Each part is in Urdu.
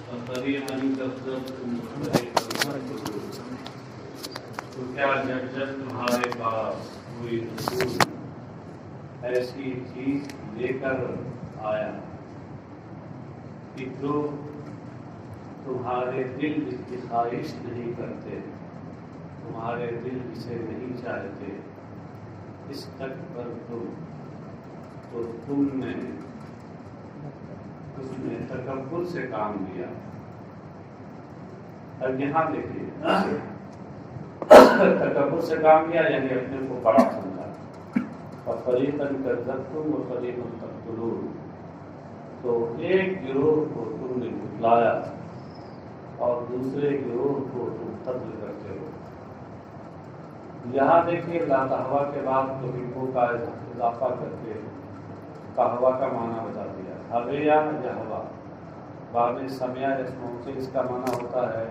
تو کیا جب جب تمہارے پاس کوئی رسول ایسی چیز لے کر آیا کہ جو تمہارے دل اس کی خواہش نہیں کرتے، تمہارے دل اسے نہیں چاہتے، اس تک پر تو تم نے اس میں تکبر سے کام لیا۔ اب یہاں دیکھیے، تکبر سے کام لیا یعنی اپنے کو بڑا سمجھا۔ فَفَرِيقًا كَذَّبْتُمْ وَفَرِيقًا تَقْتُلُونَ، تو ایک گروہ کو تم نے جھٹلایا اور دوسرے گروہ کو تم قتل کرتے ہو۔ یہاں دیکھیے لا تہوا کے بعد تو ہندو کا اضافہ کر کے قہوہ کا معنی بتا دیا۔ ہویا یا ہوا، بعد میں سمیا اسموں سے اس کا معنی ہوتا ہے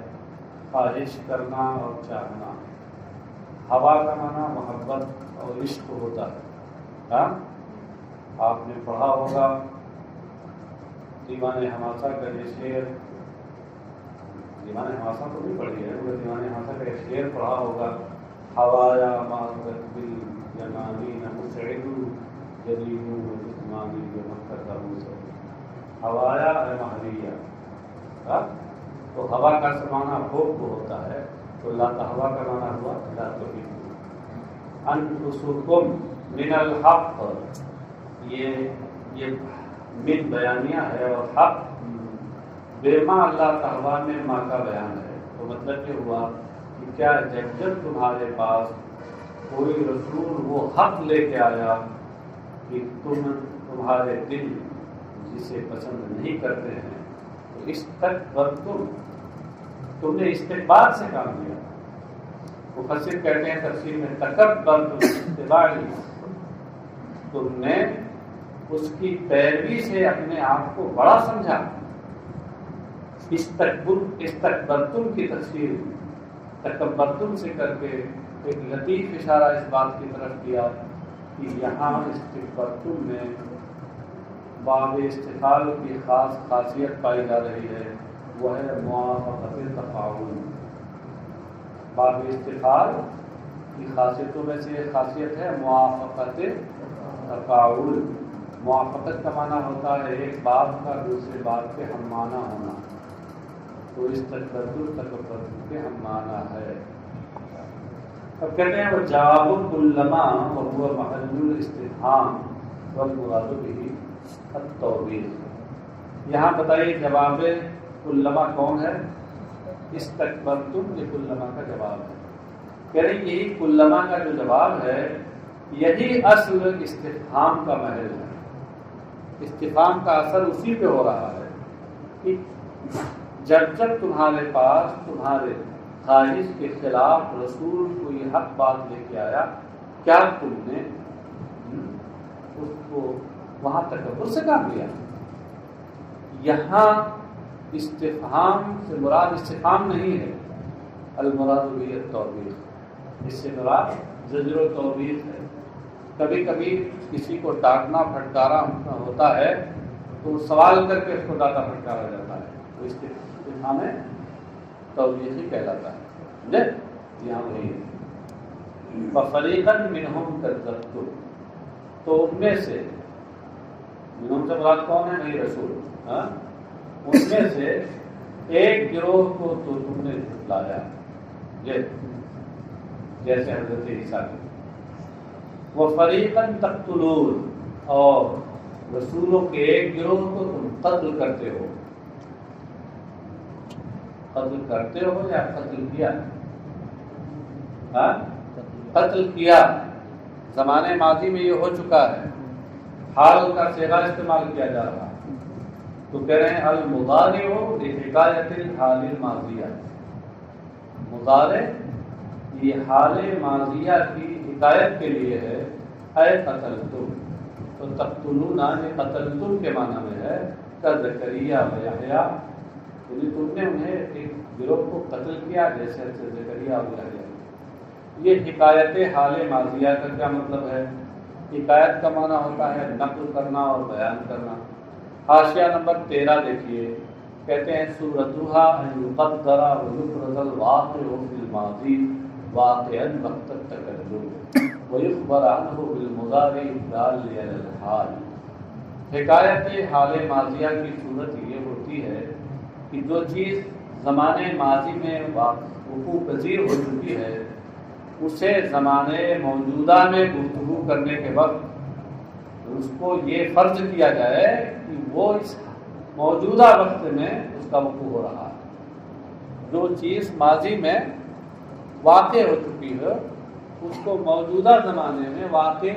خواہش کرنا اور چاہنا۔ ہوا کا معنی محبت اور عشق ہوتا ہے۔ ہاں، آپ نے پڑھا ہوگا دیوان حماسہ کا یہ شعر، دیوان حماسہ تو نہیں پڑھی ہے، وہ دیوان حماسہ کا یہ شعر پڑھا ہوگا، ہوایا مارکت بل یمانی نمسعد جدید جسمانی جو مکہ سے ہوایا مہریہ۔ تو ہوا کا معنی خوب کو ہوتا ہے، تو لا تہوا کا معنی ہوا لا تحبوا انفسکم من الحق، یہ من بیانیہ ہے اور حق بما اللہ تہوا میں ماں کا بیان ہے۔ تو مطلب یہ ہوا کہ کیا جب جب تمہارے پاس کوئی رسول وہ حق لے کے آیا کہ تمہارے دل جسے پسند نہیں کرتے ہیں، تو اس تک پر تم نے استقبال سے کام لیا۔ مفسر کہتے ہیں تفسیر میں تکبرتم اتباعی، تم نے اس کی پیروی سے اپنے آپ کو بڑا سمجھا۔ استکبرتم کی تفسیر تکبرتم سے کر کے ایک لطیف اشارہ اس بات کی طرف کیا کہ یہاں استکبرتم میں باب استفعال کی خاص خاصیت پائی جا رہی ہے، وہ ہے موافقت تفاعل۔ باب استفعال کی خاصیتوں میں سے ایک خاصیت ہے موافقت تفاعل۔ موافقت کا معنی ہوتا ہے ایک بات کا دوسرے بات کے ہم معنی ہونا، تو اس تکبر کے ہم معنی ہے۔ اب کہتے ہیں وہ جواب کلما وهو محل الاستفهام والمراد به التوبیخ۔ یہاں بتائیے جواب کلما کون ہے؟ استکبرتم یہ کلما کا جواب ہے۔ کہہ رہے یہی کلما کا جو جواب ہے یہی اصل استفہام کا محل ہے۔ استفہام کا اثر اسی پہ ہو رہا ہے کہ جب جب تمہارے پاس تمہارے خواہش کے خلاف رسول کوئی حق بات لے کے آیا، کیا تم نے اس کو وہاں تکبر سے کام لیا؟ یہاں استفہام سے مراد استفہام نہیں ہے، المراد بھی التوبیخ، اس سے مراد زجر و توبیخ ہے۔ کبھی کبھی کسی کو ڈانٹنا پھٹکارا ہوتا ہے تو سوال کر کے اس کو ڈانٹا پھٹکارا جاتا ہے، تو استفہام ہے توبیخ ہی کہلاتا ہے۔ سمجھے؟ یہاں وہی ہے فَفَرِيقًا مِنْهُمْ كَذَّبْتُمْ، تو ان میں سے منہم سے مراد کون ہے؟ نہیں رسول، ان میں سے ایک گروہ کو تو تم نے جھٹلایا، جیسے حضرت عیسیٰ کے۔ وَفَرِيقًا تَقْتُلُونَ، اور رسولوں کے ایک گروہ کو تم قتل کرتے ہو۔ قتل کرتے ہو یا قتل کیا؟ قتل کیا، زمانے ماضی میں یہ ہو چکا ہے، حال کا صیغہ استعمال کیا جا رہا ہے، تو کہہ رہے ہیں المضارع لحکایت الحال الماضیہ، مضارع یہ حال ماضیہ کی حکایت کے لیے ہے۔ اے قتلتم، تو تقتلون یہ قتلتم کے معنی میں ہے، کزکریا و یحییٰ، یعنی تم نے انہیں ایک گروہ کو قتل کیا جیسے زکریا و یحییٰ۔ یہ حکایت حال ماضیہ کا کیا مطلب ہے؟ حکایت کا معنی ہوتا ہے نقل کرنا اور بیان کرنا۔ حاشیہ نمبر 13 دیکھیے، کہتے ہیں سورتھا ان یقدر ویفرض الواقع فی الماضی واقعا وقت التکلم ویخبر عنہ بالمضارع الدال علی الحال۔ حکایت حال ماضیہ کی صورت یہ ہوتی ہے کہ جو چیز زمانے ماضی میں وقوع پذیر ہو چکی ہے اسے زمانے موجودہ میں گفتگو کرنے کے وقت اس کو یہ فرض کیا جائے کہ وہ اس موجودہ وقت میں اس کا وقوع ہو رہا ہے۔ جو چیز ماضی میں واقع ہو چکی ہے اس کو موجودہ زمانے میں واقع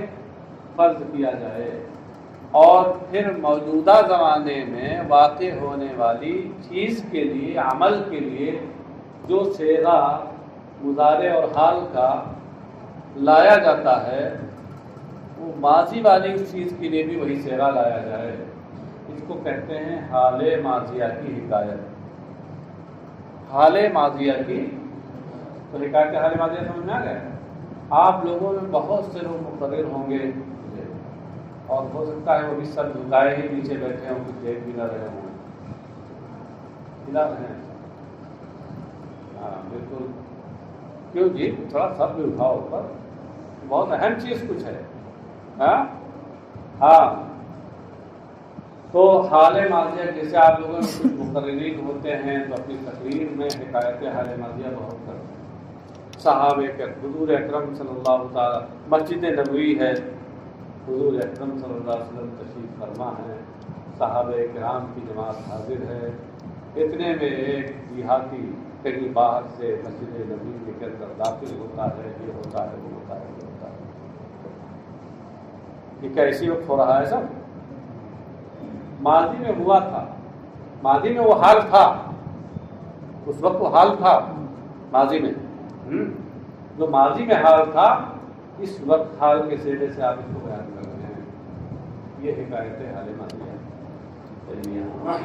فرض کیا جائے، اور پھر موجودہ زمانے میں واقع ہونے والی چیز کے لیے، عمل کے لیے جو صیغہ مضارع اور حال کا لایا جاتا ہے وہ ماضی والی اس چیز کے لیے بھی وہی صیغہ لایا جائے۔ اس کو کہتے ہیں حال ماضیہ کی حکایت۔ حال ماضیہ کی تو حکایت حال ماضیہ سمجھ میں آ گیا؟ آپ لوگوں میں بہت سے لوگ مقرر ہوں گے اور ہو سکتا ہے وہ بھی سر جھکائے ہی نیچے بیٹھے ہوں، کچھ دیکھ بھی نہ رہے ہوں۔ ہلا رہے ہیں؟ ہاں بالکل، کیوں جی تھوڑا سر بھی اٹھاؤ اوپر، بہت اہم چیز کچھ ہے۔ ہاں تو حال ماضیہ جیسے آپ لوگوں میں کچھ مقررین ہوتے ہیں تو اپنی تقریر میں حکایت حال ماضیہ بہت کرتے ہیں۔ صحابہ کے حضور اکرم صلی اللہ تعالی، مسجد نبوی ہے، حضور اکرم صلی اللہ علیہ وسلم تشریف فرما ہے، صحابہ کرام کی جماعت حاضر ہے، اتنے میں ایک دیہاتی کہیں باہر سے مسجد نبوی کے اندر داخل ہوتا ہے، یہ ہوتا ہے، وہ ہوتا ہے، یہ ہوتا ہے۔ یہ کیا اسی وقت ہو رہا ہے سب؟ ماضی میں ہوا تھا، ماضی میں وہ حال تھا، اس وقت وہ حال تھا ماضی میں، جو ماضی میں حال تھا اس وقت حال کے سیرے سے آپ اس کو بیان کر رہے ہیں۔ یہ حکایت حال ماضیہ،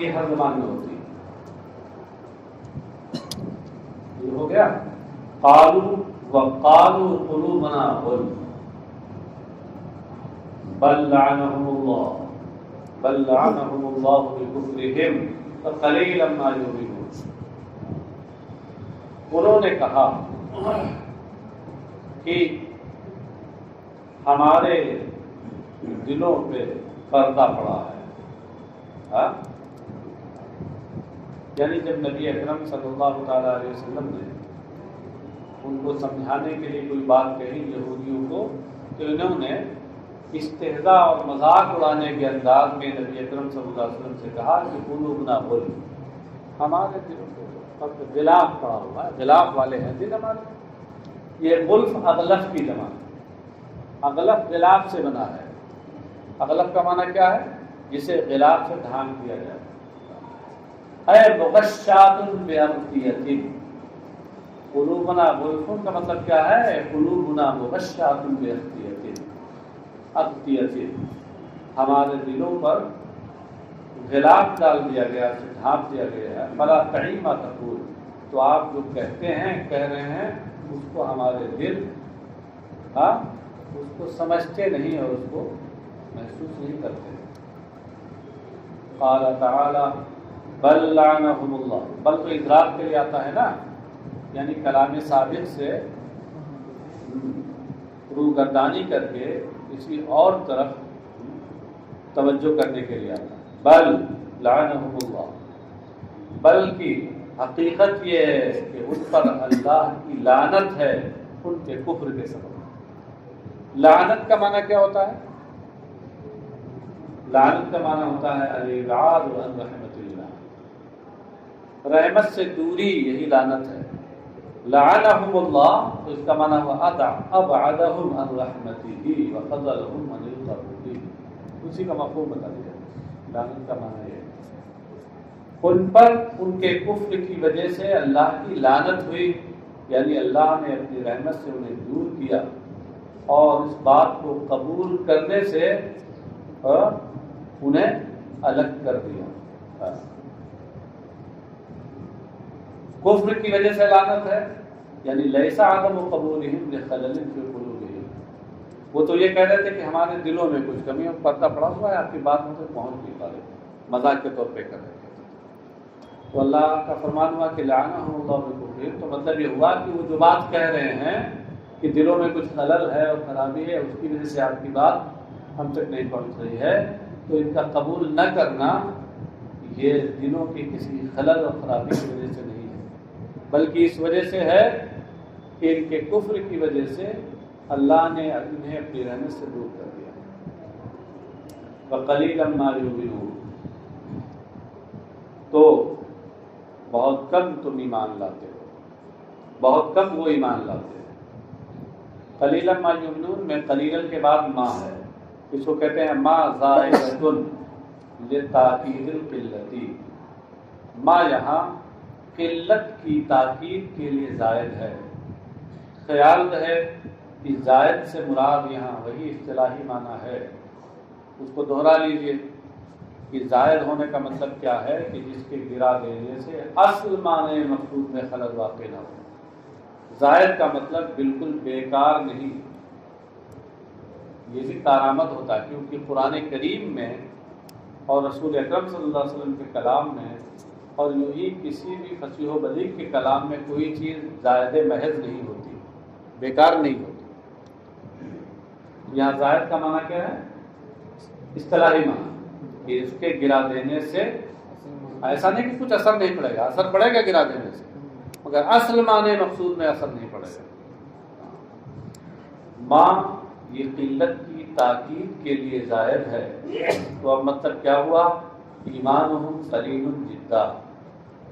یہ ہر زبان میں ہوتی ہے۔ یہ ہو گیا قالوا وقالوا قلوبنا غلف بل لعنهم الله بل لعنهم الله بكفرهم فقليلا ما يؤمنون۔ انہوں نے کہا کہ ہمارے دلوں پہ پردہ پڑا ہے۔ یعنی جب نبی اکرم صلی اللہ تعالی علیہ وسلم نے ان کو سمجھانے کے لیے کوئی بات کہی یہودیوں کو، تو انہوں نے استہزاء اور مذاق اڑانے کے انداز میں نبی اکرم صلی اللہ علیہ وسلم سے کہا کہ قلوبنا غلف، ہمارے دلوں پہ غلاف پڑا ہوا ہے، غلاف والے ہیں دل ہمارے۔ یہ غلف اغلف کی جمع ہے، اغلف غلاف سے بنا ہے۔ اغلف کا معنی کیا ہے؟ جسے غلاف سے ڈھانک دیا جائے۔ اے مغشات بأغطیۃ، قلوبنا غلف کا مطلب کیا ہے؟ قلوبنا مغشات بأغطیۃ، اغطیۃ، ہمارے دلوں پر غلاف ڈال دیا گیا، اسے ڈھانپ دیا گیا ہے۔ فلا تعی ما تقول، تو آپ جو کہتے ہیں، کہہ رہے ہیں، اس کو ہمارے دل اس کو سمجھتے نہیں اور اس کو محسوس نہیں کرتے۔ قال تعالی بل لعنهم اللہ، بل تو اضراب کے لیے آتا ہے نا، یعنی کلام سابق سے روگردانی کر کے کسی اور طرف توجہ کرنے کے لیے آتا ہے۔ بل لعنهم اللہ، بلکہ حقیقت یہ ہے کہ ان پر اللہ کی لعنت ہے ان کے کفر کے سبب۔ لعنت کا معنی کیا ہوتا ہے؟ لعنت کا معنی ہوتا ہے الابعاد عن رحمت اللہ، رحمت سے دوری، یہی لعنت ہے۔ لعنهم اللہ تو اس کا معنی ہوا ابعدهم عن رحمتہ وخذلهم عن القرب، اسی کا مفہوم بتا دیا۔ لعنت کا معنی یہ ان پر ان کے کفر کی وجہ سے اللہ کی لعنت ہوئی، یعنی اللہ نے اپنی رحمت سے انہیں دور کیا اور اس بات کو قبول کرنے سے انہیں الگ کر دیا۔ کفر کی وجہ سے لعنت ہے، یعنی لیس عدم قبولہم لخلل فی قلوبہم، وہ تو یہ کہہ رہے تھے کہ ہمارے دلوں میں کچھ کمی اور پردہ پڑا ہوا ہے، آپ کی بات ہم تک پہنچ نہیں پا رہے، مذاق کے طور پہ کر رہے تھے۔ تو اللہ کا فرمان ہوا کہ لعنہم اللہ بکفرہم، تو مطلب یہ ہوا کہ وہ جو بات کہہ رہے ہیں کہ دلوں میں کچھ خلل ہے اور خرابی ہے، اس کی وجہ سے آپ کی بات ہم تک نہیں پہنچ رہی ہے، تو ان کا قبول نہ کرنا یہ دلوں کی کسی خلل اور خرابی کی وجہ سے نہیں ہے، بلکہ اس وجہ سے ہے کہ ان کے کفر کی وجہ سے اللہ نے انہیں اپنی رحمت سے دور کر دیا۔ وَقَلِيلًا مَا يُؤْمِنُونَ، تو بہت کم تم ایمان لاتے ہو، بہت کم وہ ایمان لاتے ہیں۔ قلیلاً ما یؤمنون میں قلیلاً کے بعد ما ہے، اس کو کہتے ہیں ما زائدۃ لتاکید القلۃ، ما یہاں قلت کی تاکید کے لیے زائد ہے۔ خیال رہے کہ زائد سے مراد یہاں وہی اصطلاحی معنی ہے، اس کو دوہرا لیجئے کہ زائد ہونے کا مطلب کیا ہے کہ جس کے گرا دینے سے اصل معنی مقصود میں خلل واقع نہ ہو۔ زائد کا مطلب بالکل بیکار نہیں، یہ بھی کارآمد ہوتا ہے، کیونکہ قرآن کریم میں اور رسول اکرم صلی اللہ علیہ وسلم کے کلام میں اور یوں ہی کسی بھی فصیح و بلیغ کے کلام میں کوئی چیز زائد محض نہیں ہوتی، بیکار نہیں ہوتی۔ یہاں زائد کا معنی کیا ہے؟ اصطلاحی معنی کہ اس کے گرا دینے سے ایسا نہیں کہ کچھ اثر نہیں پڑے گا، اثر پڑے گا گرا دینے سے، مگر اصل معنی مقصود میں اثر نہیں پڑے گا۔ ماں یہ قلت کی تاکید کے لیے زائد ہے، تو اب مطلب کیا ہوا؟ ایمانہم قلیل جدا،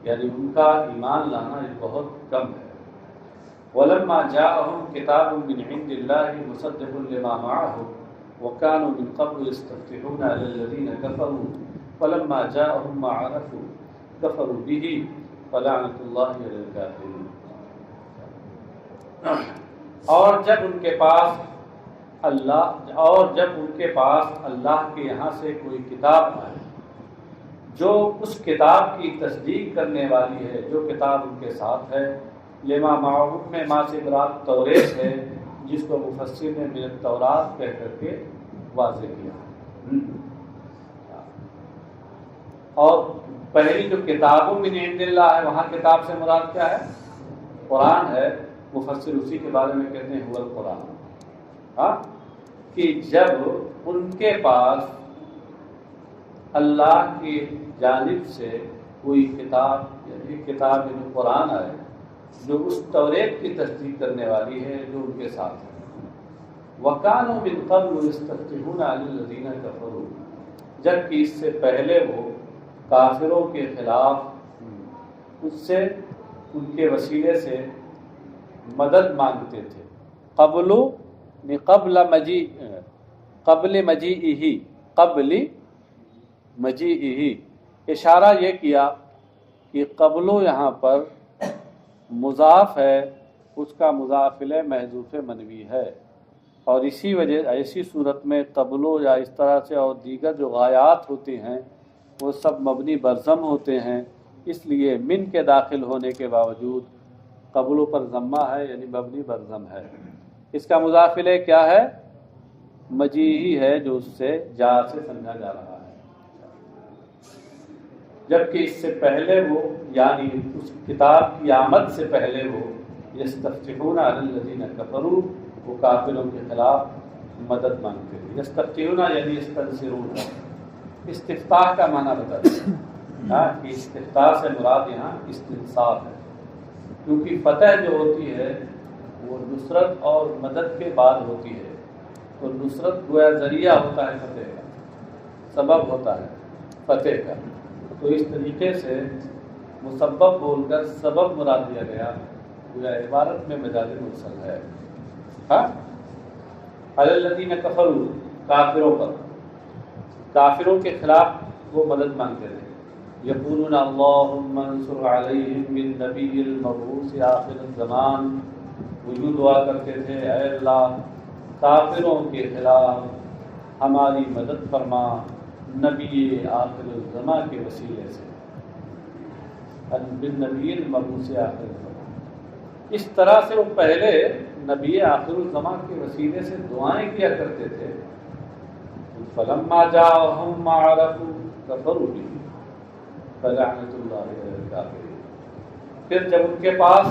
یعنی ان کا ایمان لانا یہ بہت کم ہے۔ وَلَمَّا جَاءَهُمْ كِتَابٌ مِّنْ عِندِ اللَّهِ مُصَدِّقٌ لِّمَا مَعَهُمْ وَكَانُوا مِنْ قَبْلُ يَسْتَفْتِحُونَ عَلَى الَّذِينَ كَفَرُوا فَلَمَّا جَاءَهُم مَّا عَرَفُوا كَفَرُوا بِهِ فَلَعْنَةُ اللَّهِ عَلَى الْكَافِرِينَ۔ اور جب ان کے پاس اللہ کے یہاں سے کوئی کتاب آئے جو اس کتاب کی تصدیق کرنے والی ہے، جو کتاب ان کے ساتھ ہے، لما معہوم میں ما سے مراد توریت ہے، جس کو مفسر نے من التورات کہہ کر کے واضح کیا۔ اور پہلی جو کتابوں من عند اللہ ہے، وہاں کتاب سے مراد کیا ہے؟ قرآن ہے، مفسر اسی کے بارے میں کہتے ہیں هو القرآن، ہاں، کہ جب ان کے پاس اللہ کی جانب سے کوئی کتاب، یعنی کتاب یعنی قرآن آئے جو اس توریت کی تصدیق کرنے والی ہے جو ان کے ساتھ ہے۔ وَكَانُوا مِن قَبْلُ يَسْتَفْتِحُونَ عَلَى الَّذِينَ كَفَرُوا، جبکہ اس سے پہلے وہ کافروں کے خلاف اس سے ان کے وسیلے سے مدد مانگتے تھے۔ قبل مجیئہ، اشارہ یہ کیا کہ قبلو یہاں پر مضاف ہے، اس کا مضاف الیہ محذوف منوی ہے، اور اسی وجہ ایسی صورت میں قبلو یا اس طرح سے اور دیگر جو غایات ہوتے ہیں وہ سب مبنی برضم ہوتے ہیں، اس لیے من کے داخل ہونے کے باوجود قبلو پر ضمہ ہے، یعنی مبنی برضم ہے۔ اس کا مضاف الیہ کیا ہے؟ مجیئی ہے، جو اس سے جا سے سمجھا جا رہا ہے۔ جبکہ اس سے پہلے وہ، یعنی اس کتاب کی آمد سے پہلے وہ یستفتحون علی الذین کفروا، وہ کافروں کے خلاف مدد مانگتے تھے۔ یستفتحون یعنی یستنصرون، استفتاح کا معنی بتا دیں کہ استفتاح سے مراد یہاں استنصار ہے، کیونکہ فتح جو ہوتی ہے وہ نصرت اور مدد کے بعد ہوتی ہے، تو نصرت گویا ذریعہ ہوتا ہے فتح کا، سبب ہوتا ہے فتح کا، تو اس طریقے سے مسبب بول کر سبب مراد دیا گیا، گویا عبارت میں مجاز مرسل ہے۔ ہاں، علی الذین کفروا، کافروں پر، کافروں کے خلاف وہ مدد مانگتے تھے۔ یقولون اللہم انصر علیہم بالنبی المبعوث آخر الزمان، وہ یوں دعا کرتے تھے، اے اللہ کافروں کے خلاف ہماری مدد فرما نبی آخر الزمان کے وسیلے سے، بالنبی المبعوث آخر الزمان۔ اس طرح سے وہ پہلے نبی آخر الزمان کے وسیلے سے دعائیں کیا کرتے تھے۔ فلما جاءهم ما عرفوا كفروا به، فلعنۃ اللہ علی الکافرین۔ پھر جب ان کے پاس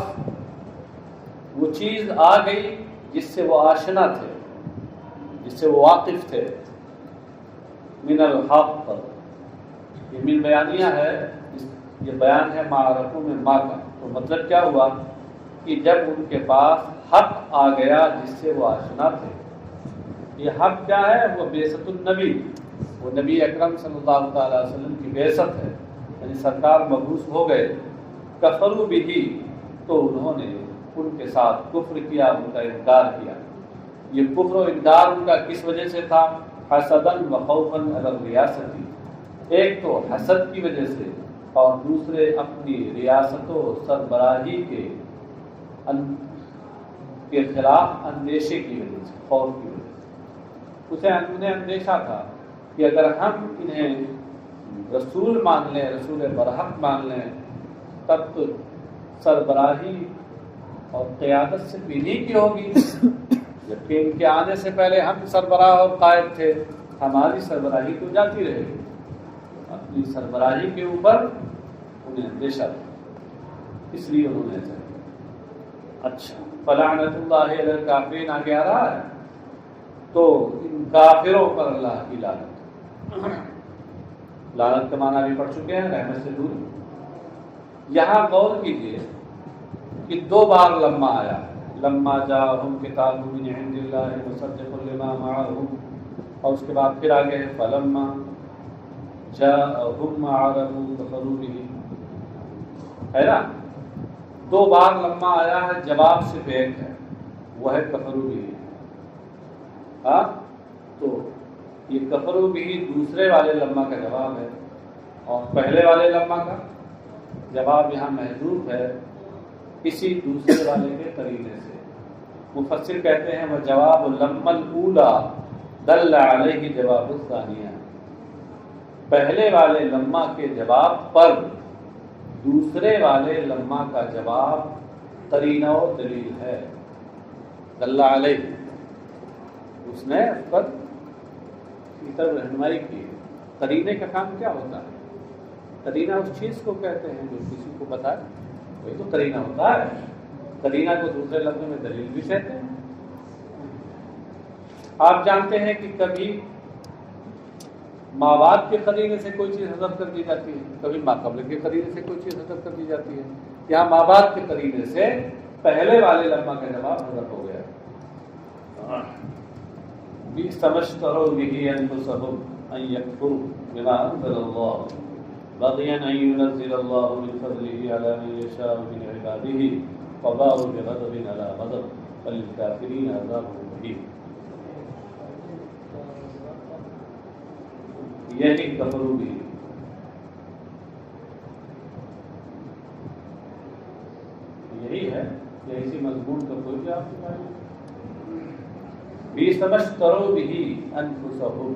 وہ چیز آ گئی جس سے وہ آشنا تھے، جس سے وہ واقف تھے، من الحق پر، یہ من بیانیہ ہے، یہ بیان ہے معرفوں میں ما کا۔ تو مطلب کیا ہوا کہ جب ان کے پاس حق آ گیا جس سے وہ آشنا تھے، یہ حق کیا ہے؟ وہ بعثت النبی، وہ نبی اکرم صلی اللہ تعالی وسلم کی بعثت ہے، یعنی سرکار مبعوث ہو گئے۔ کفروا بہ، تو انہوں نے ان کے ساتھ کفر کیا، ان کا انکار کیا۔ یہ کفر و انکار ان کا کس وجہ سے تھا؟ حسدا و خوفا علی الریاست، ایک تو حسد کی وجہ سے، اور دوسرے اپنی ریاست و سربراہی کے خلاف اندیشے کی وجہ سے، خوف کی وجہ سے۔ انہیں اندیشہ تھا کہ اگر ہم انہیں رسول مان لیں، رسول برحق مان لیں، تب تو سربراہی اور قیادت سے انہیں کی ہوگی، جبکہ ان کے آنے سے پہلے ہم سربراہ اور قائد تھے، ہماری سربراہی تو جاتی رہے گی۔ اپنی سربراہی کے اوپر انہیں اندیشہ تھا، اس لیے انہوں نے ایسا کیا۔ اچھا، فلعنۃ اللہ علی الکافرین آگے آ رہا ہے، تو ان کافروں پر اللہ کی لعنت۔ لعنت کا معنی بھی پڑھ چکے ہیں، رحمت سے دور۔ یہاں غور کیجیے کہ 2 بار لما آیا، لما جاءہم کتاب من عند اللہ مصدق لما معہم، اور اس کے بعد پھر آگے ہے فلما جاءہم ما عرفوا کفروا بہ، ہے نا؟ 2 بار لما آیا ہے، جواب صرف ایک ہے، وہ ہے کفروا بہ۔ ہاں، تو یہ کفروا بہ دوسرے والے لما کا جواب ہے، اور پہلے والے لما کا جواب یہاں محذوف ہے کسی دوسرے والے کے قرینے سے۔ مفسر کہتے ہیں وہ جواب لما الاولی دل علیہ جواب الثانیہ، پہلے والے لما کے جواب پر دوسرے والے لما کا جواب قرینہ و دلیل ہے۔ دل علیہ، اس نے اس پر کی طرف رہنمائی کی۔ قرینے کا کام کیا ہوتا ہے؟ قرینہ اس چیز کو کہتے ہیں جو کسی کو بتائے، وہی تو قرینہ ہوتا ہے۔ قرینہ کو دوسرے لفظوں میں دلیل بھی کہتے ہیں۔ آپ جانتے ہیں کہ کبھی ماں باپ کے قرینے سے کوئی چیز حذف کر دی جاتی ہے، کبھی ماں قبل کے قرینے سے کوئی چیز حذف کر دی جاتی ہے۔ یہاں ماں باپ کے قرینے سے پہلے والے لمحہ کا جواب حذف ہو گیا۔ بئس ما اشتروا به انفسهم ان يكفروا بما انزل الله بغيا ان ينزل الله من فضله على من يشاء من عباده فباءوا بغضب على غضب وللكافرين عذاب مهين۔ یعنی کفروا به، یہی ہے کہ اسی مضمون کا کوئی بھی آپ کو بئس ما اشتروا به انفسهم،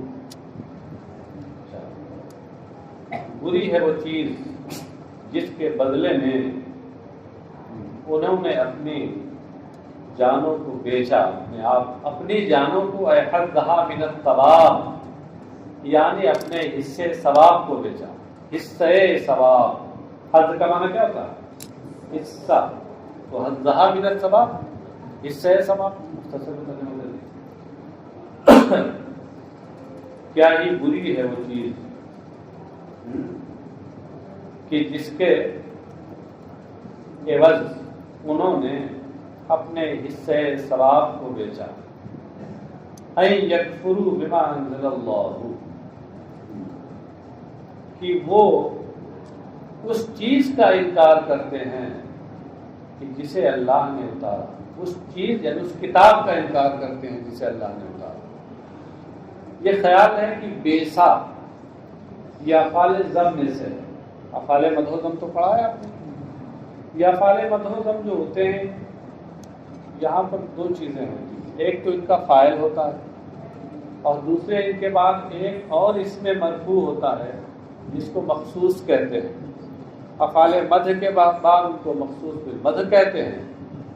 بری ہے وہ چیز جس کے بدلے میں انہوں نے اپنی جانوں کو بیچا، اپنی جانوں کو احدھا من الثواب، یعنی اپنے حصے ثواب کو بیچا۔ حصے ثواب، حد کا معنی کیا ہوتا ہے؟ حصہ، تو حدھا من الثواب، حصے ثواب، مختصر کیا ہی بری ہے وہ چیز کہ جس کے عوض انہوں نے اپنے حصے ثواب کو بیچا۔ ان یکفروا بما انزل اللہ، کہ وہ اس چیز کا انکار کرتے ہیں کہ جسے اللہ نے اتارا، اس چیز یعنی اس کتاب کا انکار کرتے ہیں جسے اللہ نے اتارا۔ یہ خیال ہے کہ بیسا یہ افعال ضم میں سے، افعال مدح و ذم تو پڑھا ہے آپ نے؟ یہ افعال مدح و ذم جو ہوتے ہیں یہاں پر 2 چیزیں ہوتی ہیں، ایک تو ان کا فاعل ہوتا ہے، اور دوسرے ان کے بعد ایک اور اس میں مرفوع ہوتا ہے جس کو مخصوص کہتے ہیں۔ افعال مدح کے بعد ان کو مخصوص بالمدح کہتے ہیں،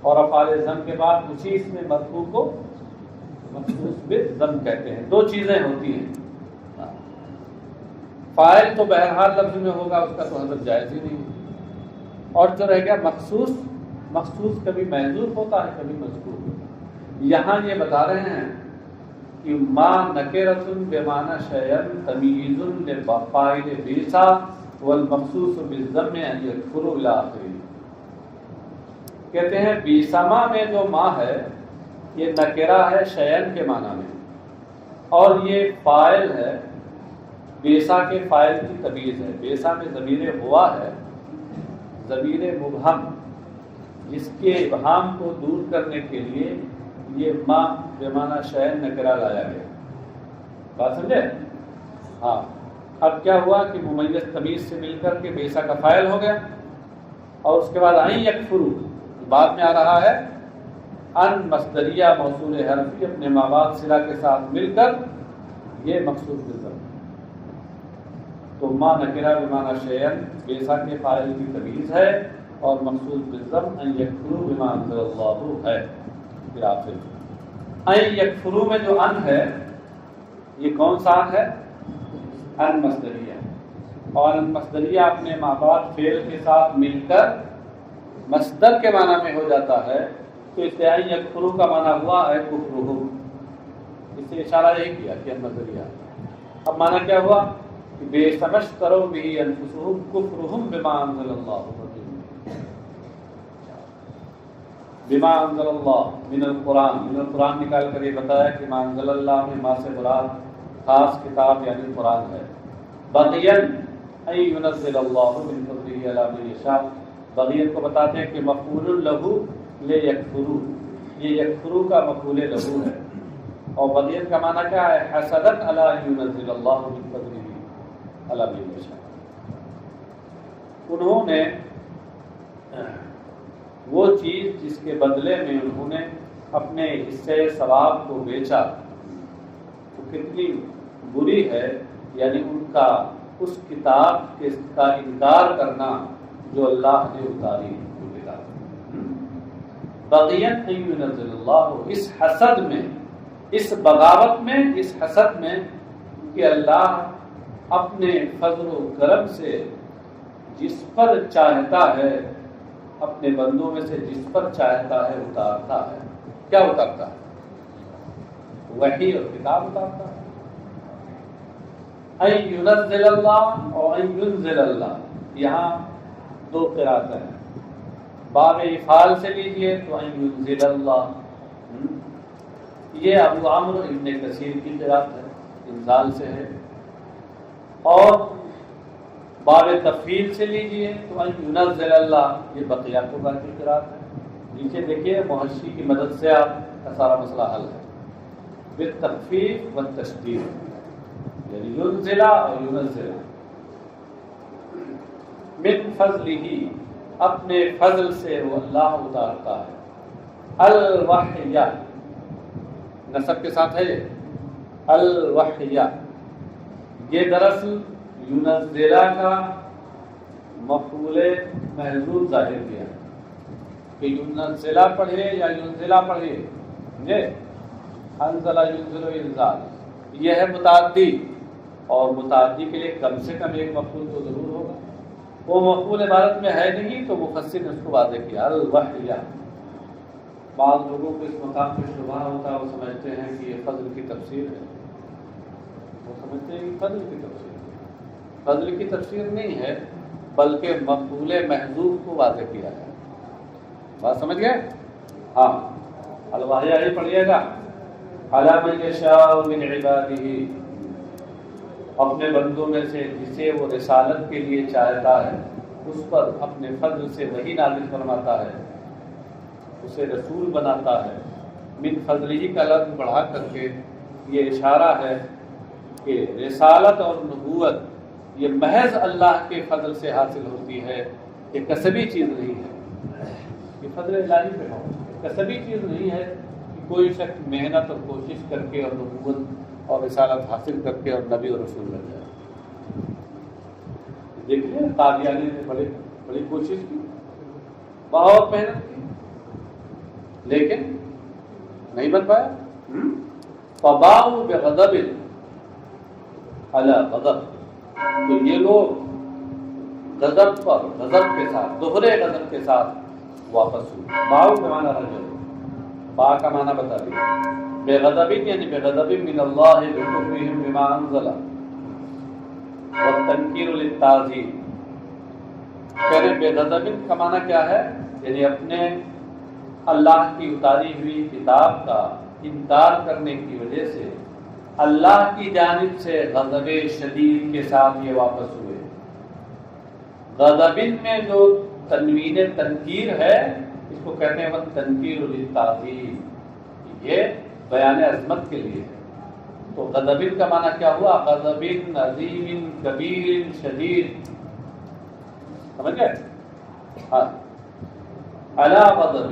اور افعال ذم کے بعد اسی اس میں مرفوع کو مخصوص بالذم کہتے ہیں۔ 2 چیزیں ہوتی ہیں۔ فاعل تو بہرحال لفظ میں ہوگا، اس کا تو حذف جائز ہی نہیں. اور جو رہ گیا مخصوص، مخصوص کبھی محذوف ہوتا ہے کبھی مذکور. یہاں یہ بتا رہے ہیں کہ ما نکرۃ بمعنی شیئا تمییز لفاعل بیسا والمخصوص بالضم ان یکفر الی آخر. کہتے ہیں بیسما میں جو ما ہے یہ نکرہ ہے شیئن کے معنی میں، اور یہ فاعل ہے بیسا کے فاعل کی تمییز ہے. بیسا میں ضمیر ہوا ہے، ضمیر مبہم، جس کے ابہام کو دور کرنے کے لیے یہ ما بمعنی شیئن نکرہ لایا گیا. بات سمجھے؟ ہاں. اب کیا ہوا کہ ممیز تمیز سے مل کر کے بیسا کا فاعل ہو گیا، اور اس کے بعد ان یکفروا بعد میں آ رہا ہے ان مصدریہ موصول حرفی اپنے مابعد صلہ کے ساتھ مل کر یہ مخصوص بالضم. تو ما نکرہ بمعنی شیئا بیسا کے فاعل کی تمیز ہے، اور مخصوص بالضم ان یکفروا بما انزل اللہ ہے. پھر آپ سے ان یکفروا میں جو ان ہے یہ کون سا ان ہے؟ ان مصدریہ. اور ان مصدریہ اپنے مابعد فعل کے ساتھ مل کر مصدر کے معنی میں ہو جاتا ہے، تو اس سے ان یکفروا کا معنی ہوا ہے کفرہم. اس سے اشارہ یہی کیا کہ ان مصدریہ. اب معنی کیا ہوا کہ بے سمجھ کرو بھی انفسہم کفرہم بما انزل اللہ، بما انزل اللہ من القرآن. من القرآن نکال کر یہ بتایا کہ ما انزل اللہ میں ما سے مراد خاص کتاب یعنی قرآن ہے. بغیاً ان ینزل اللہ من فضلہ علی من یشاء. بغیت کو بتاتے ہیں کہ مفعول لہو لیکفروا، یہ یکفروا کا مفعول لہو ہے. اور بغیت کا معنی کیا ہے؟ حسدن علی ان ینزل اللہ من فضلہ علی من یشاء. انہوں نے وہ چیز جس کے بدلے میں انہوں نے اپنے حصے ثواب کو بیچا تو کتنی بری ہے، یعنی ان کا اس کتاب کا انکار کرنا جو اللہ نے اتاری وہ کتاب. بغیت ان ینزل اللہ، اس حسد میں، اس بغاوت میں، اس حسد میں کہ اللہ اپنے فضل و کرم سے جس پر چاہتا ہے، اپنے بندوں میں سے جس پر چاہتا ہے اتارتا ہے. کیا اتارتا ہے؟ وحی اور کتاب اتارتا ہے. ان ینزل اللہ اور ان ینزل اللہ، یہاں دو قرأتیں ہیں. باب افعال سے لیجئے تو ان ینزل اللہ، یہ ابو عمرو ابن کثیر کی قرأت ہے، انزال سے ہے. اور باب تفعیل سے لیجئے تو ان ینزل اللہ، یہ بقیہ قرآن کی قرأت ہے. نیچے دیکھیے محشی کی مدد سے آپ کا سارا مسئلہ حل ہے. بالتخفیف والتشدید، یعنی ینزل اور ینزل. من فضلہ، اپنے فضل سے وہ اللہ اتارتا ہے. الوحیہ نسب کے ساتھ ہے یہ الوحیہ. یہ دراصل ینزلہ کا مفعول محذوف ظاہر کیا کہ ینزلہ پڑھے یا ینزلہ پڑھے، انزلہ ینزل انزال، یہ ہے متعدی، اور متعدی کے لیے کم سے کم ایک مفعول تو ضرور ہوگا. وہ مفعول عبارت میں ہے نہیں تو مفسر نے اس کو واضح کیا الوحیہ. بعض لوگوں کو اس مقام پہ شبہ ہوتا ہے، وہ سمجھتے ہیں کہ یہ فضل کی تفسیر ہے. وہ سمجھتے ہیں کہ فضل کی تفسیر، فضل کی تفسیر نہیں ہے بلکہ مفعول محذوف کو واضح کیا ہے. بات سمجھ گئے؟ ہاں. الوحیہ ہی پڑھیے گا. علی من یشاء من عبادہ، اپنے بندوں میں سے جسے وہ رسالت کے لیے چاہتا ہے اس پر اپنے فضل سے وحی نازل فرماتا ہے، اسے رسول بناتا ہے. من فضلہ کا لفظ بڑھا کر کے یہ اشارہ ہے کہ رسالت اور نبوت یہ محض اللہ کے فضل سے حاصل ہوتی ہے، یہ کسبی چیز نہیں ہے. یہ فضل الہی پہ ہو، کسبی چیز نہیں ہے کہ کوئی شخص محنت اور کوشش کر کے اور نبوت اور رسالت حاصل کر کے اور نبی اور رسول بن جائے. دیکھیے قادیانی نے بڑی کوشش کی، بہت محنت کی، لیکن نہیں بن پایا. فباؤ بغضب علی غضب، تو یہ لوگ غضب کے ساتھ، دوہرے غضب کے ساتھ واپس ہوئے۔ باؤ کا معنی رجل، با کا معنی بتا دیا، بے غضب یعنی بے غضب من اللہ بکفرہم بما انزل، والتنکیر للتعظیم۔ کہنے بے غضب کا معنی کیا ہے؟ یعنی اپنے اللہ کی اتاری ہوئی کتاب کا انکار کرنے کی وجہ سے اللہ کی جانب سے غضب شدید کے ساتھ یہ واپس ہوئے۔ غضب میں جو تنوین تنکیر ہے اس کو کہتے ہیں تنکیر للتعظیم، یہ بیان عظمت کے لیے ہے۔ تو غضب کا معنی کیا ہوا؟ غضب عظیم کبیر شدید، سمجھ گئے؟ ہاں، علی غضب،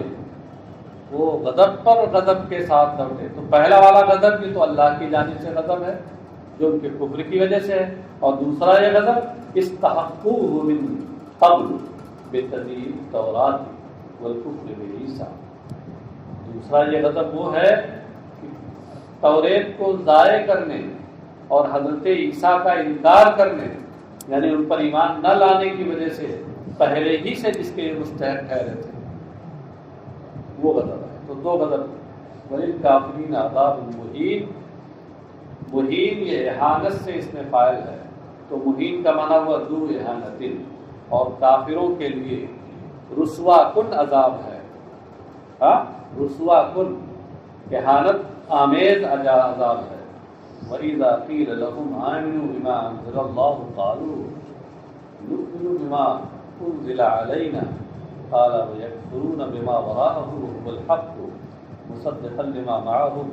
وہ غضب پر غضب کے ساتھ لوٹے۔ تو پہلا والا غضب بھی تو اللہ کی جانب سے غضب ہے جو ان کے کفر کی وجہ سے ہے، اور دوسرا یہ غضب استحقوه من قبل بتدیل التوراۃ والکفر بعیسیٰ۔ دوسرا یہ غضب وہ ہے کہ توریت کو ضائع کرنے اور حضرت عیسیٰ کا انکار کرنے، یعنی ان پر ایمان نہ لانے کی وجہ سے پہلے ہی سے جس کے مستحق ٹھہرے تھے، وہ غضب ہے۔ تو دو غضب، وللکافرین عذاب مہین، مہین یہ احانت سے اس میں فاعل ہے، تو مہین کا معنی ہوا ذو احانت، اور کافروں کے لیے رسوا کن عذاب ہے، ہاں، رسوا کن احانت آمیز عذاب ہے۔ وَإِذَا قِيلَ لَهُمْ آمِنُوا بِمَا أَنزَلَ اللَّهُ قَالُوا نُؤْمِنُ بِمَا أُنزِلَ عَلَيْنَا قال ويكفرون بما وراءه وهو الحق مصدقا لما معهم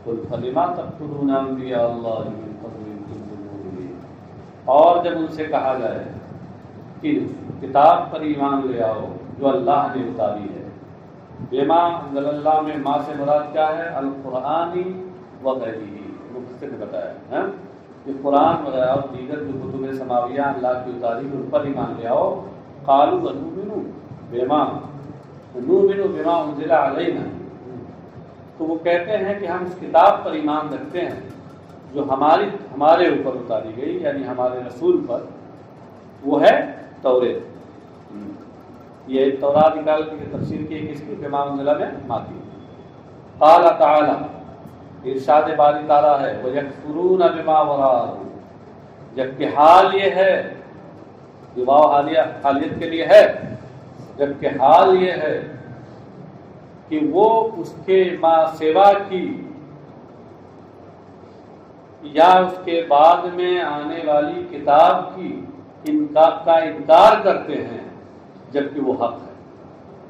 قل فلما تقتلون انبياء الله من قبل ان كنتم مؤمنين۔ اور جب ان سے کہا جائے کہ کتاب پر ایمان لے آؤ جو اللہ نے اتاری ہے، بما انزل اللہ میں ما سے مراد کیا ہے؟ القرآنی وغیرہ، مفسر نے بتایا ہے کہ قرآن وغیرہ اور دیگر جو کتب سماویہ اللہ کی اتاری ان پر ایمان لے آؤ۔ قالوا ونؤمن بما نؤمن بما انزل علینا، تو وہ کہتے ہیں کہ ہم اس کتاب پر ایمان رکھتے ہیں جو ہمارے اوپر اتاری گئی، یعنی ہمارے رسول پر، وہ ہے توریت۔ یہ تورات نکال کے تفسیر کی کس کی؟ بما انزل میں ماتی۔ قال تعالی، ارشاد باری تعالی ہے، وَيَكْفُرُونَ بِمَا وَرَاءَهُ، جبکہ حال یہ ہے، یہ واو حالیت کے لیے ہے، جبکہ حال یہ ہے کہ وہ اس کے ما سوا کی یا اس کے بعد میں آنے والی کتاب کی کا انکار کرتے ہیں جبکہ وہ حق ہے۔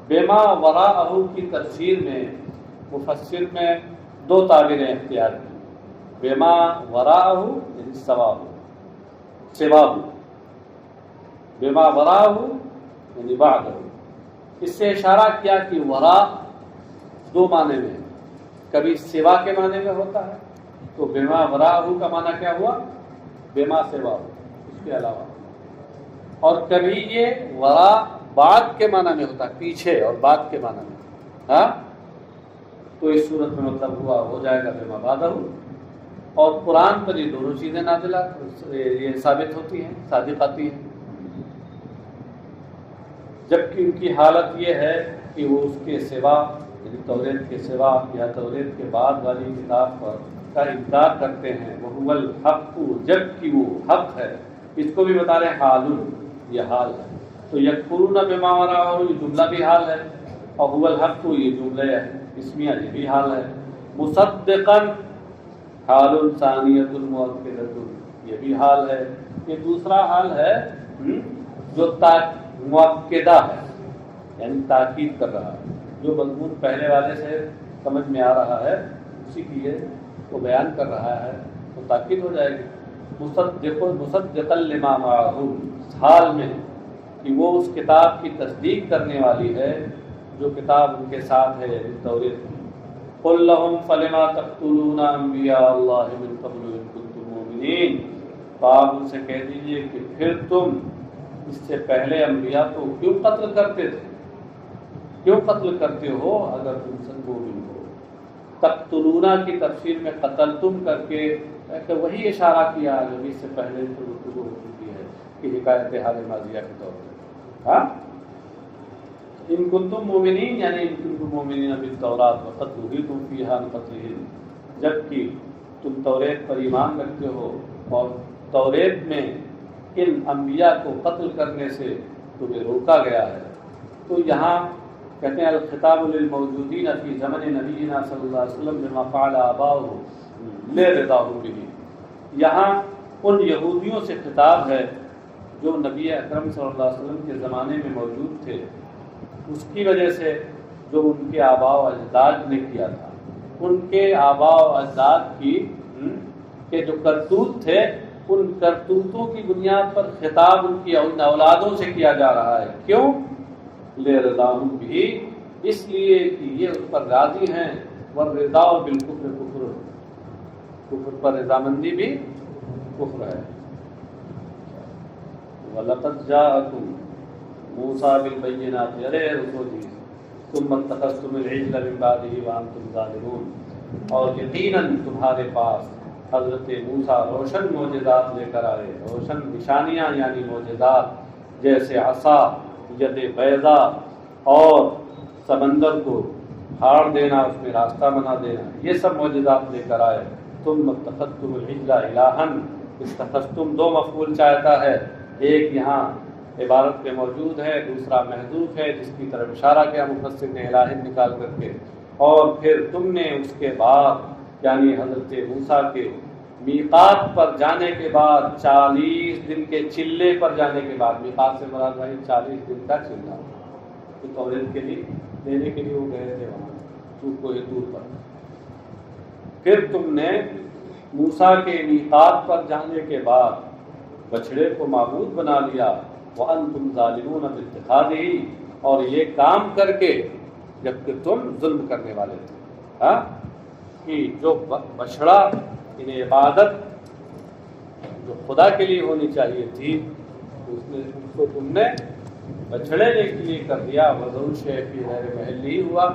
بما وراءہ کی تفسیر میں مفسر میں دو تعبیریں اختیار کی، بما وراءہ یعنی سواہ، بما وراءہ یعنی بعدہ۔ اس سے اشارہ کیا کہ ورا دو معنی میں، کبھی سوا کے معنی میں ہوتا ہے، تو بما وراءہ کا معنی کیا ہوا؟ بما سوا، اس کے علاوہ، اور کبھی یہ ورا بعد کے معنی میں ہوتا ہے، پیچھے اور بعد کے معنی میں، ہاں، تو اس صورت میں مطلب ہوا ہو جائے گا بما بعدہ۔ اور قرآن پر یہ دونوں چیزیں نازلہ یہ ثابت ہوتی ہیں، صادق آتی ہیں، جبکہ ان کی حالت یہ ہے کہ وہ اس کے سوا یعنی توریت کے سوا یا توریت کے بعد والی کتاب پر کا انکار کرتے ہیں۔ وَهُوَ الْحَقُّ، جبکہ وہ حق ہے۔ اس کو بھی بتا رہے ہیں حال، یہ حال ہے۔ تو یکفرون بما وراءہ یہ جملہ بھی حال ہے، اور هُوَ الْحَقُّ یہ جملہ ہے اسمیہ، یہ بھی حال ہے۔ مصدقا حال ثانیۃ مؤکدۃ، یہ بھی حال ہے۔ یہ دوسرا حال ہے جو مؤکدہ ہے، یعنی تاکید کر رہا ہے، جو مضمون پہلے والے سے سمجھ میں آ رہا ہے اسی کی یہ کو بیان کر رہا ہے، تو تاکید ہو جائے گی۔ مصدقا لما معہ، حال میں کہ وہ اس کتاب کی تصدیق کرنے والی ہے جو کتاب ان کے ساتھ ہے، یعنی توریت کی۔ قل لهم فلما تقتلون انبیاء اللہ من قبل ان کنتم مؤمنین، تو آپ ان سے کہہ دیجئے کہ پھر تم اس سے پہلے انبیاء کو کیوں قتل کرتے تھے، کیوں قتل کرتے ہو اگر تم سب مومن ہو۔ تقتلون کی تفسیر میں قتل تم کر کے وہی اشارہ کیا جو اس سے پہلے کی حکایت حال ماضیہ کے طور پر. ہاں ان کنتم مومنین یعنی ان کنتم مومنین بالتورات وقد نهیتم فیہا عن قتلہم، جبکہ تم توریت پر ایمان رکھتے ہو اور توریت میں ان انبیاء کو قتل کرنے سے تمہیں روکا گیا ہے. تو یہاں کہتے ہیں الخطاب للموجودین فی زمن نبینا صلی اللہ علیہ وسلم بما فعل آباؤہ لرضاہم بہ، یہاں ان یہودیوں سے خطاب ہے جو نبی اکرم صلی اللہ علیہ وسلم کے زمانے میں موجود تھے، اس کی وجہ سے جو ان کے آباء و اجداد نے کیا تھا، ان کے آباء و اجداد کی کے جو کرتوت تھے، ان کرتوتوں کی بنیاد پر خطاب ان کی اولادوں سے کیا جا رہا ہے. کیوں؟ لرضاہم بہ، اس لیے کہ یہ اس پر راضی ہیں. والرضا بالکفر کفر، کفر پر رضامندی بھی کفر ہے. وَلَقَدْ جَاءَكُمْ مُوسَىٰ بِالْبَيِّنَاتِ، ارے رسول جی ثُمَّ اتَّخَذْتُمُ الْعِجْلَ مِن بَعْدِهِ وَأَنْتُمْ ظَالِمُونَ، اور یقیناً تمہارے پاس حضرت موسیٰ روشن معجزات لے کر آئے، روشن نشانیاں یعنی معجزات، جیسے عصا، ید بیضا اور سمندر کو پھاڑ دینا، اس میں راستہ بنا دینا، یہ سب معجزات لے کر آئے. تم اتخذتم العجل الہا، اتخذتم دو مفعول چاہتا ہے، ایک یہاں عبارت میں موجود ہے، دوسرا محذوف ہے جس کی طرف اشارہ کیا مفسر نے الہن نکال کر کے. اور پھر تم نے اس کے بعد یعنی حضرت موسیٰ کے میقات پر جانے کے بعد 40 دن کے چلے پر جانے کے بعد، میقات سے مراد بھائی 40 دن کا چلہ تو توریت کے لیے دینے کے لیے وہ گئے تھے وہاں کوہ طور پر. پھر تم نے موسیٰ کے میقات پر جانے کے بعد بچڑے کو معبود بنا لیا، وَأَنْتُمْ ظَالِمُونَ بِاتِّخَاذِهِ، اور یہ کام کر کے جبکہ تم ظلم کرنے والے تھے. ہاں کہ جو بچڑا انہیں عبادت جو خدا کے لیے ہونی چاہیے تھی، اس کو تم نے بچڑے کے لیے کر دیا. وَذَرُوا الشَّيْءَ فِي غَيْرِ مَحِلِّهِ ہوا.